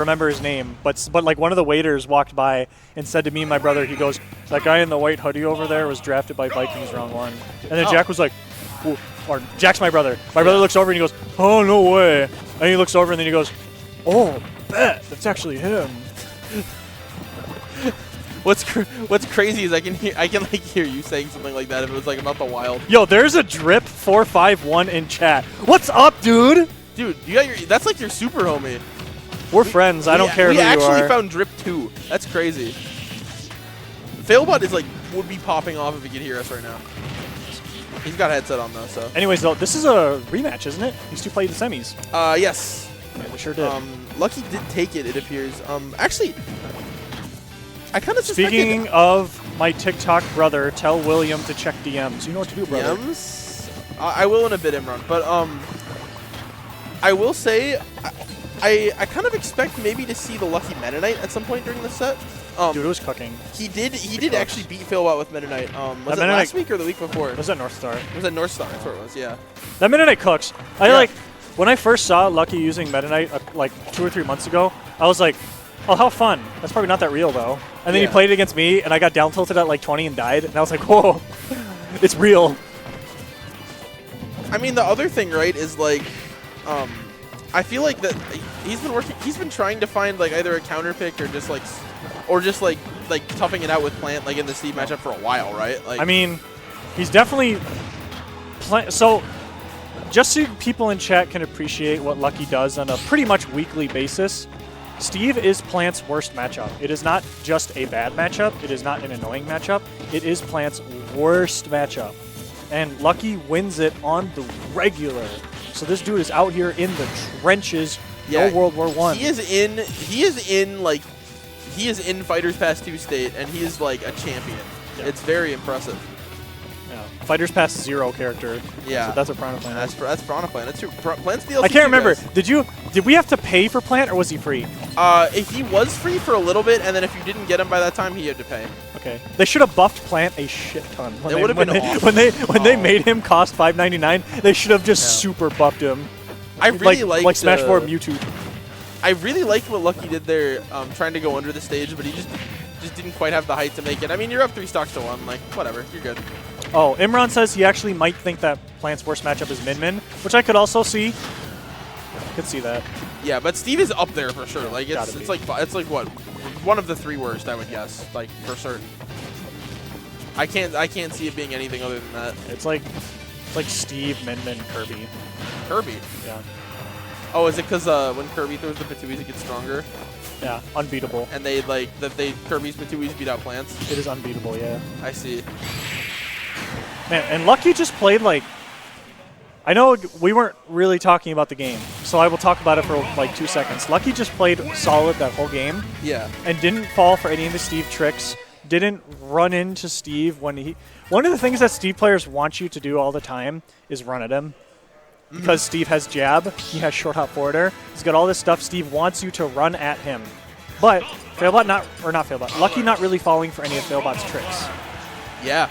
remember his name, but like one of the waiters walked by and said to me and my brother, he goes, "That guy in the white hoodie over there was drafted by Vikings round 1." And then Jack was like, or Jack's my brother. My brother looks over and he goes, "Oh, no way." And he looks over and then he goes, "Oh, bet that's actually him." What's crazy is I can like hear you saying something like that if it was like about the Wild. Yo, there's a Drip 451 in chat. What's up, dude? Dude, you got that's like your super homie. We're friends. I don't care who you are. We actually found Drip 2. That's crazy. Failbot is like would be popping off if he could hear us right now. He's got a headset on though, so. Anyways, though, this is a rematch, isn't it? These two played the semis. Yes. Yeah, we sure did. Lucky did take it appears. Actually, I kind of Speaking of my TikTok brother, tell William to check DMs. You know what to do, brother. DMs? I will in a bit, Imran. But I will say, I kind of expect maybe to see the Lucky Meta Knight at some point during the set. Dude, it was cooking. He did actually beat Failbot with Meta Knight. Was it last week or the week before? It was at North Star. It was at North Star. That's where it was. Yeah. That Meta Knight cooks. Like when I first saw Lucky using Meta Knight like 2 or 3 months ago. I was like, oh, how fun. That's probably not that real though. And then he played it against me, and I got down tilted at like 20 and died. And I was like, whoa, it's real. I mean, the other thing, right, is like, I feel like that he's been trying to find like either a counter pick or just like toughing it out with Plant like in the Steve matchup for a while, right? Like, I mean, he's definitely so. Just so people in chat can appreciate what Lucky does on a pretty much weekly basis, Steve is Plant's worst matchup. It is not just a bad matchup. It is not an annoying matchup. It is Plant's worst matchup. And Lucky wins it on the regular. So this dude is out here in the trenches. No World War I. He is in Fighters Pass 2 state, and he is like a champion. Yeah. It's very impressive. Yeah. Fighters Pass 0 character. Yeah. So that's what Piranha Plant is. That's Piranha Plant. That's your Plant's DLC. I can't remember. Guys. Did we have to pay for Plant, or was he free? He was free for a little bit, and then if you didn't get him by that time, he had to pay. Okay. They should have buffed Plant a shit ton. It would have been awesome. When they made him cost $5.99, they should have just super buffed him. I really like Smash 4 Mewtwo. I really liked what Lucky did there, trying to go under the stage, but he just didn't quite have the height to make it. I mean, you're up 3 stocks to 1. Like, whatever. You're good. Oh, Imran says he actually might think that Plant's worst matchup is Min Min, which I could also see. Could see that. Yeah, but Steve is up there for sure. Like it's like what, one of the 3 worst, I would guess, like for certain. I can't see it being anything other than that. It's like Steve, Min Min, Kirby. Kirby. Yeah. Oh, is it because when Kirby throws the Patuis, it gets stronger? Yeah, unbeatable. And Kirby's Patuis beat out Plants. It is unbeatable. Yeah. I see. Man, and Lucky just played like. I know we weren't really talking about the game, so I will talk about it for like 2 seconds. Lucky just played solid that whole game. Yeah. And didn't fall for any of the Steve tricks. Didn't run into Steve when he. One of the things that Steve players want you to do all the time is run at him. Because Steve has jab, he has short hop forwarder. He's got all this stuff. Steve wants you to run at him. But Failbot not Failbot. Lucky not really falling for any of Failbot's tricks. Yeah.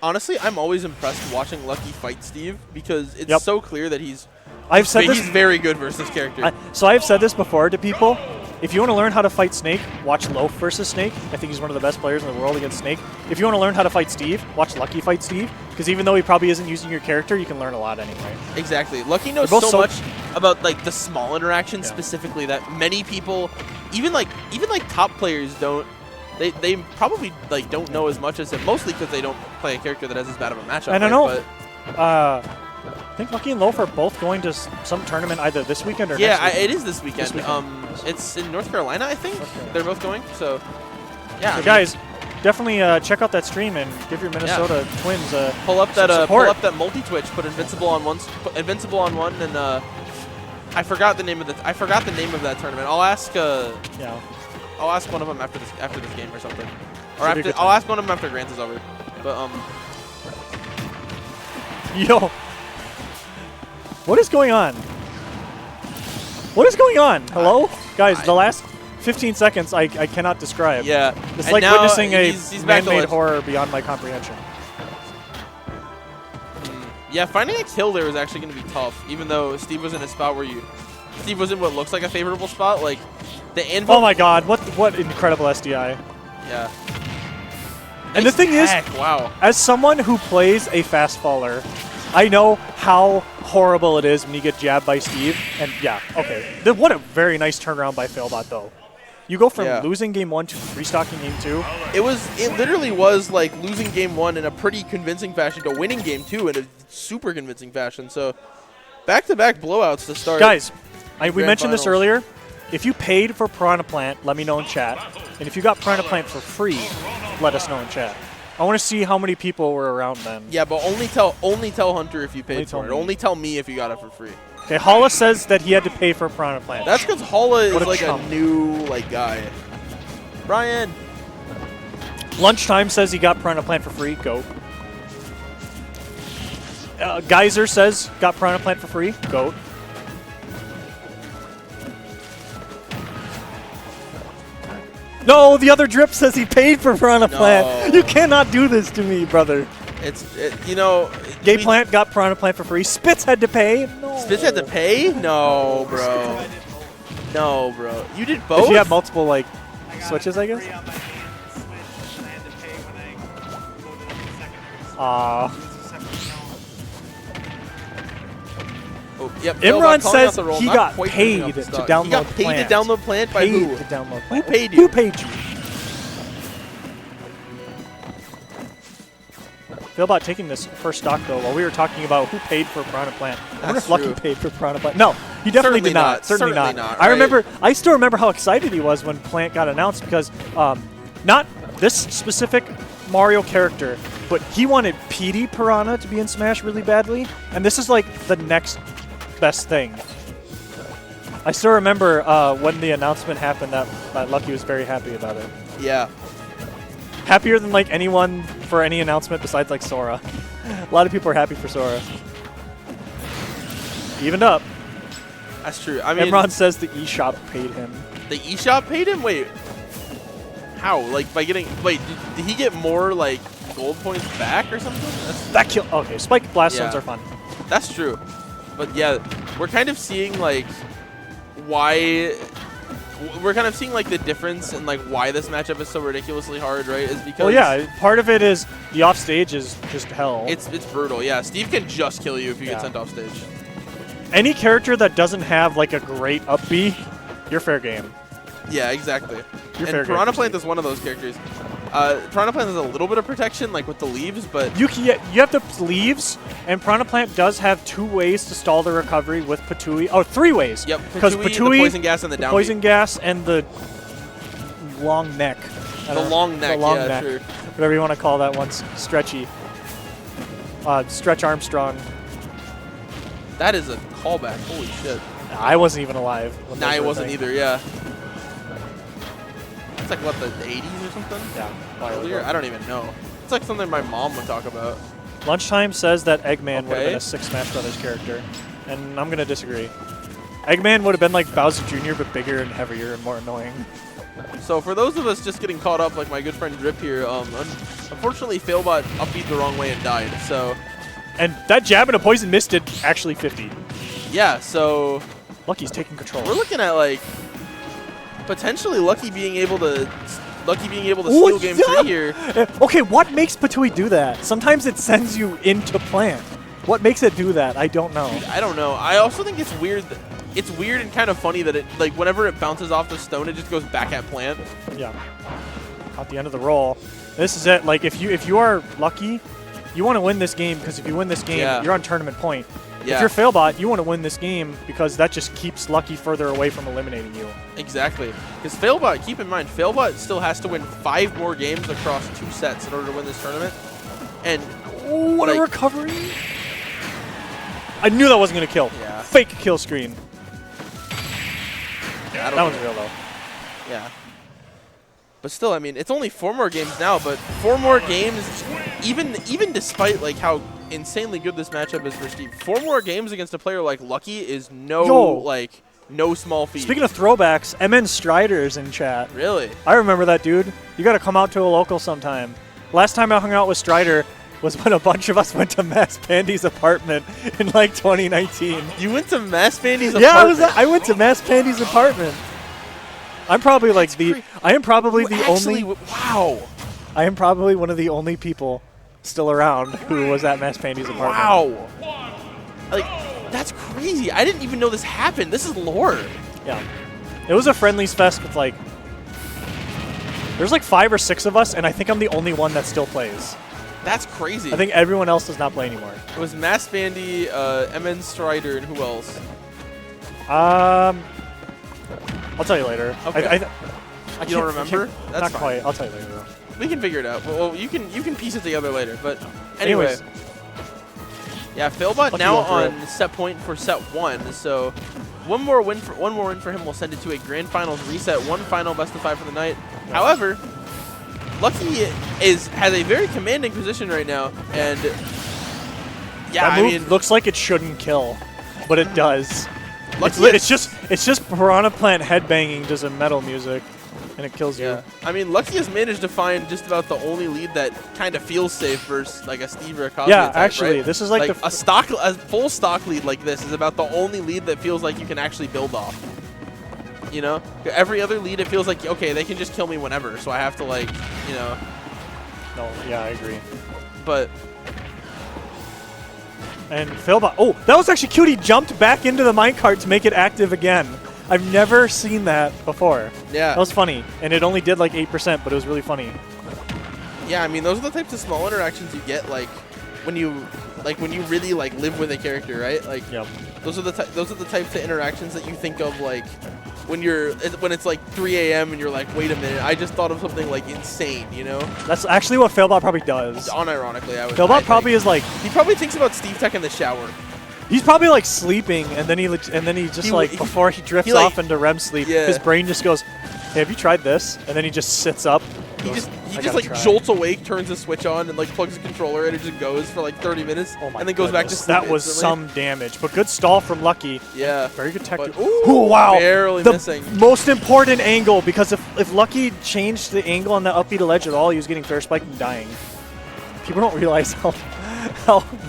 Honestly, I'm always impressed watching Lucky fight Steve because it's so clear that he's very good versus character. So I've said this before to people. If you want to learn how to fight Snake, watch Loaf versus Snake. I think he's one of the best players in the world against Snake. If you want to learn how to fight Steve, watch Lucky fight Steve. Because even though he probably isn't using your character, you can learn a lot anyway. Exactly. Lucky knows so much about like the small interactions specifically that many people, even like top players don't. They probably like don't know as much as him, mostly because they don't play a character that has as bad of a matchup. And I know. I think Lucky and Loaf are both going to some tournament either this weekend or next weekend. Yeah, it is this weekend. It's in North Carolina, I think. They're both going. So, yeah. So guys, definitely check out that stream and give your Minnesota Twins pull up that multi-twitch. Put Invincible on one, and I forgot the name of that tournament. I'll ask. I'll ask one of them after this game or something. Or I'll ask one of them after Grants is over. But Yo. What is going on? What is going on? Hello? Guys, the last 15 seconds I cannot describe. Yeah. It's like witnessing a man-made horror beyond my comprehension. Yeah, finding a kill there was actually going to be tough, even though Steve was in a spot where you Steve was in what looks like a favorable spot. Like the anvil. Oh my God! What incredible SDI. Yeah. And the thing is, wow. As someone who plays a fast faller, I know how horrible it is when you get jabbed by Steve. And yeah, okay. What a very nice turnaround by Failbot, though. You go from losing game 1 to restocking game 2. It literally was like losing game 1 in a pretty convincing fashion to winning game 2 in a super convincing fashion. So back-to-back blowouts to start. Guys, we mentioned this earlier. If you paid for Piranha Plant, let me know in chat. And if you got Piranha Plant for free, let us know in chat. I want to see how many people were around then. Yeah, but only tell Hunter if you paid for it. Only tell me if you got it for free. Okay, Hala says that he had to pay for Piranha Plant. That's because Hala is like a new guy. Brian. Lunchtime says he got Piranha Plant for free. Go. Geyser says got Piranha Plant for free. Go. No, the other drip says he paid for Piranha Plant. You cannot do this to me, brother. You know. Gay Plant got Piranha Plant for free. Spitz had to pay. No. Spitz had to pay? No, bro. No, bro. You did both? If you have multiple, like, switches, I guess? Oh, yep. Imran says he got paid to download Plant. He got paid to download Plant by who? To download Plant. Who paid you? Who paid you? Failbot taking this first stock, though, while we were talking about who paid for Piranha Plant. I wonder if Lucky paid for Piranha Plant. No, he definitely did not. Certainly not. I still remember how excited he was when Plant got announced because not this specific Mario character, but he wanted PD Piranha to be in Smash really badly, and this is like the next best thing. I still remember when the announcement happened that Lucky was very happy about it. Yeah. Happier than like anyone for any announcement besides like Sora. A lot of people are happy for Sora. Evened up. That's true. I mean, Imran says the eShop paid him. The eShop paid him? Wait. How? Like by getting did he get more like gold points back or something? That kill. Okay, Spike Blast Zones are fun. That's true. But yeah, we're kind of seeing like why we're kind of seeing like the difference in like why this matchup is so ridiculously hard, right? Is because well, yeah, part of it is the off stage is just hell. It's brutal. Yeah, Steve can just kill you if you get sent off stage. Any character that doesn't have like a great up B, you're fair game. Yeah, exactly. You're and Piranha Plant is one of those characters. Piranha Plant has a little bit of protection, like with the leaves, but you have the leaves, and Piranha Plant does have 2 ways to stall the recovery with Patui. Oh, 3 ways. Yep, because Patui, the poison gas, and the down poison gas, and the long neck. The long neck, yeah, sure. Whatever you want to call that one, stretchy. Stretch Armstrong. That is a callback. Holy shit. I wasn't even alive. Nah, I wasn't either. Yeah. It's like what, the 80s or something? Yeah. Earlier? I don't even know. It's like something my mom would talk about. Lunchtime says that Eggman would have been a 6 Smash Brothers character, and I'm gonna disagree. Eggman would have been like Bowser Jr., but bigger and heavier and more annoying. So for those of us just getting caught up, like my good friend Drip here, unfortunately Failbot upbeat the wrong way and died. So. And that jab and a poison mist did actually 50. Yeah. So. Lucky's taking control. We're looking at like potentially Lucky being able to steal game 3 here. Okay, what makes Patui do that? Sometimes it sends you into Plant. What makes it do that? I don't know. I don't know. I also think it's weird. It's weird and kind of funny that it like whenever it bounces off the stone, it just goes back at Plant. Yeah. At the end of the roll. This is it. Like if you are Lucky, you want to win this game because if you win this game, you're on tournament point. Yeah. If you're Failbot, you want to win this game because that just keeps Lucky further away from eliminating you. Exactly. Because Failbot, keep in mind, Failbot still has to win 5 more games across 2 sets in order to win this tournament. And what a recovery! I knew that wasn't going to kill. Yeah. Fake kill screen. Yeah, that one's real though. Yeah. But still, I mean, it's only 4 more games now, but 4 more games, even despite like how insanely good this matchup is for Steve, 4 more games against a player like Lucky is no small feat. Speaking of throwbacks, MN Strider is in chat. Really? I remember that dude. You got to come out to a local sometime. Last time I hung out with Strider, was when a bunch of us went to Mass Pandy's apartment in like 2019. You went to Mass Pandy's apartment? Yeah, I went to Mass Pandy's apartment. I'm probably like I am probably the only. Wow. I am probably one of the only people still around who was at Mass Pandy's apartment. Wow. Like, that's crazy. I didn't even know this happened. This is lore. Yeah. It was a friendlies fest with like. There's like 5 or 6 of us, and I think I'm the only one that still plays. That's crazy. I think everyone else does not play anymore. It was Mass Bandy, MN Strider, and who else? I'll tell you later. Okay. You don't I remember? That's not fine. quite. I'll tell you later though. We can figure it out. Well, you can piece it together later. But anyway, yeah, Failbot now on set point for set 1. So one more win for him will send it to a grand finals reset. 1 final best of 5 for the night. Yeah. However, Lucky has a very commanding position right now, and yeah, that move looks like it shouldn't kill, but it does. It's just Piranha Plant headbanging to some metal music, and it kills you. I mean, Lucky has managed to find just about the only lead that kind of feels safe versus like a Steve or a Cosby attack, actually, right? this is like a full stock lead like this is about the only lead that feels like you can actually build off. You know, every other lead it feels like okay, they can just kill me whenever, so I have to like, you know. No, yeah, I agree. But. And Failbot. Oh, that was actually cute. He jumped back into the minecart to make it active again. I've never seen that before. Yeah. That was funny. And it only did like 8%, but it was really funny. Yeah, I mean, those are the types of small interactions you get like when you really like live with a character, right? Like those are the types of interactions that you think of like when it's like 3 a.m. and you're like, wait a minute, I just thought of something like insane, you know? That's actually what Failbot probably does. Unironically, Failbot probably is like he probably thinks about Steve Tech in the shower. He's probably like sleeping, and then he just before he drifts off into REM sleep, his brain just goes, "Hey, have you tried this?" And then he just sits up. He just like jolts awake, turns the switch on, and like plugs the controller in, and just goes for like 30 minutes, and then goes back to sleep. That was some damage, but good stall from Lucky. Yeah, very good tech. Ooh, wow, barely missing. Most important angle, because if Lucky changed the angle on the up B to ledge at all, he was getting fair spiked and dying. People don't realize how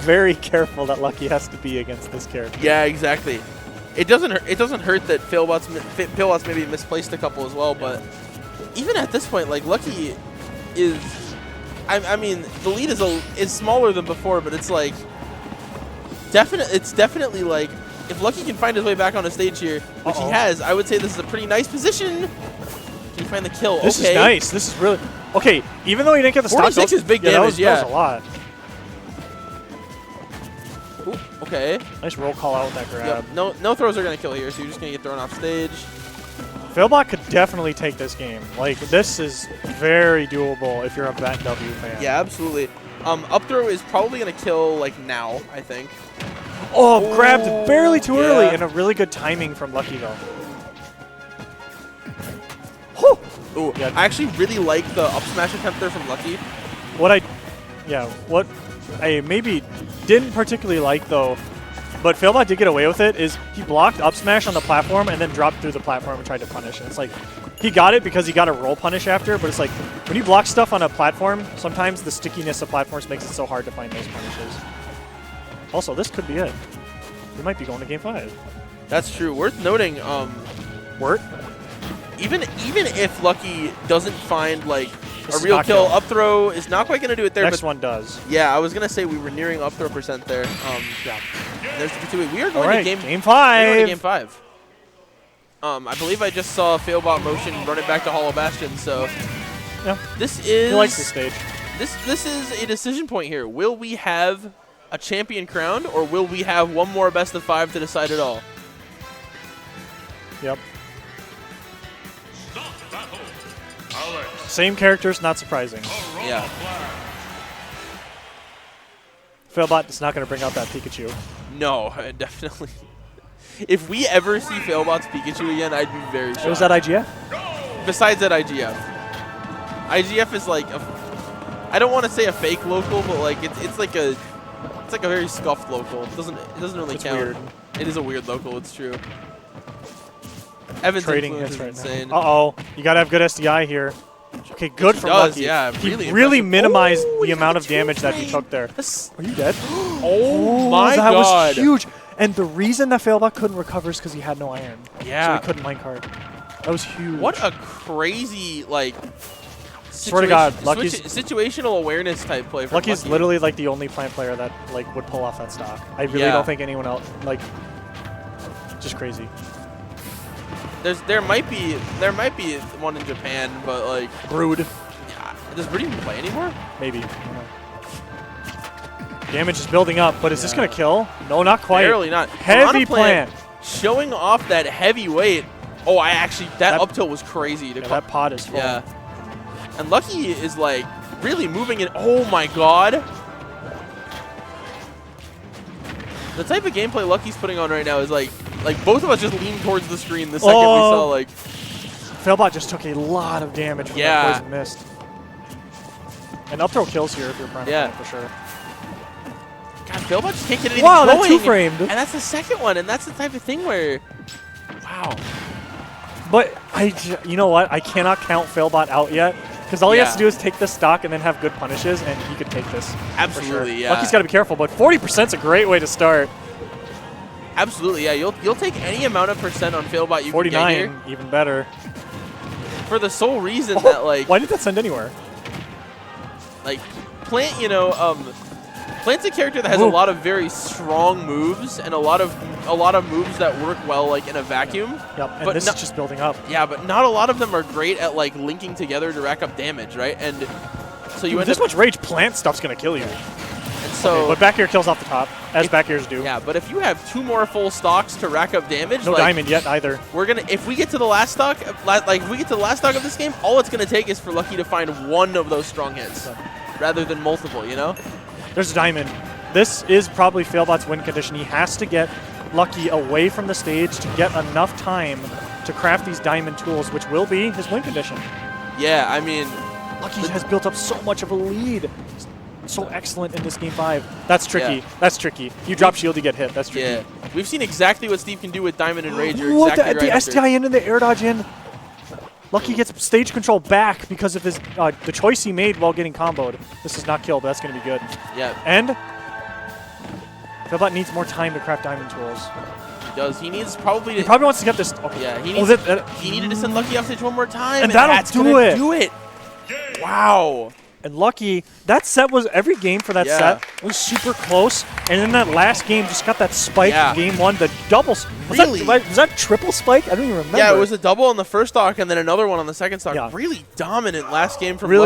very careful that Lucky has to be against this character. Yeah, exactly. It doesn't hurt that Failbot's maybe misplaced a couple as well, but even at this point, like Lucky is, I mean, the lead is smaller than before, but it's like it's definitely like if Lucky can find his way back on the stage here, which he has, I would say this is a pretty nice position. Can he find the kill? This is nice. This is really okay. Even though he didn't get the stock, 46 is big damage. That was a lot. Ooh, okay. Nice roll call out with that grab. Yep. No throws are gonna kill here, so you're just gonna get thrown off stage. Failbot could definitely take this game. Like, this is very doable if you're a Bet W fan. Yeah, absolutely. Up throw is probably going to kill, like, now, I think. Oh, grabbed barely too early, and a really good timing from Lucky, though. Ooh, I actually really like the up smash attempt there from Lucky. What I maybe didn't particularly like, though, but Failbot did get away with it, is he blocked up smash on the platform and then dropped through the platform and tried to punish. And it's like, he got it because he got a roll punish after, but it's like, when you block stuff on a platform, sometimes the stickiness of platforms makes it so hard to find those punishes. Also, this could be it. We might be going to Game 5. That's true. Worth noting, even if Lucky doesn't find, like, a real kill, up throw is not quite going to do it there. Next one does. Yeah, I was going to say we were nearing up throw percent there. Yeah. There's the P2. We are going to Game 5. We're going to Game 5. I believe I just saw Failbot motion run it back to Hollow Bastion, so yeah. This is he likes this stage. This is a decision point here. Will we have a champion crowned, or will we have one more best of 5 to decide it all? Yep. Same characters, not surprising. Yeah. Failbot is not going to bring out that Pikachu. No, definitely. If we ever see Failbot's Pikachu again, I'd be very shocked. Was that IGF? Besides that IGF. IGF is like I don't want to say a fake local, but like it's like a very scuffed local. It doesn't really count. Weird. It is a weird local, it's true. Evan's Trading influence hits is right insane. now. Uh-oh. You got to have good SDI here. Okay, good from Lucky. Yeah, he really minimized the amount of damage that he took there. Are you dead? Oh my god. That was huge. And the reason that Failbot couldn't recover is because he had no iron. Yeah. So he couldn't minecart. That was huge. What a crazy, like, swear to God, Lucky's situational awareness type play. Lucky's literally like the only plant player that like would pull off that stock. I really don't think anyone else, like, just crazy. There might be one in Japan, but like Brood. Yeah, does Brood even play anymore? Maybe. I don't know. Damage is building up, but is this gonna kill? No, not quite. Barely not. Heavy plant. Showing off that heavy weight. Oh, that up tilt was crazy. That pod is full. Yeah. And Lucky is like really moving it. Oh my god. The type of gameplay Lucky's putting on right now is like both of us just leaned towards the screen the second we saw like. Failbot just took a lot of damage from that poison mist. And up throw kills here if you're Piranha for sure. God, Failbot just can't get anything going. That's two-framed. And that's the second one, and that's the type of thing where, wow. But you know what? I cannot count Failbot out yet. Because all he has to do is take the stock and then have good punishes, and he could take this. Absolutely, yeah. Lucky's got to be careful, but 40% is a great way to start. Absolutely, yeah. You'll take any amount of percent on Failbot you 49, can get here. Even better. For the sole reason that, like... Why did that send anywhere? Like, Plant, you know, Plant's a character that has a lot of very strong moves and a lot of moves that work well like in a vacuum. Yep, and but this is just building up. Yeah, but not a lot of them are great at like linking together to rack up damage, right? And so you end this up much rage plant stuff's gonna kill you. And so but back air kills off the top, as back airs do. Yeah, but if you have 2 more full stocks to rack up damage, no diamond yet either. We're gonna if we get to the last stock, like if we get to the last stock of this game, all it's gonna take is for Lucky to find one of those strong hits, rather than multiple. You know? There's a diamond. This is probably Failbot's win condition. He has to get Lucky away from the stage to get enough time to craft these diamond tools, which will be his win condition. Yeah, I mean... Lucky has built up so much of a lead. So excellent in this Game 5. That's tricky. Yeah. That's tricky. You drop shield, you get hit. That's tricky. Yeah. We've seen exactly what Steve can do with Diamond and Rage. What? Exactly the SDI in and the air dodge in. Lucky gets stage control back because of his the choice he made while getting comboed. This is not kill, but that's going to be good. Yeah. And Failbot needs more time to craft diamond tools. He does. He needs probably... He probably wants to get this... Okay. Yeah, he needs, he needed to send Lucky off stage one more time. And that'll do it. Wow. And Lucky, that set was, every game for that set was super close. And then that last game just got that spike in game 1, the double. Was that triple spike? I don't even remember. Yeah, it was a double on the first stock and then another one on the second stock. Yeah. Really dominant last game from Lucky.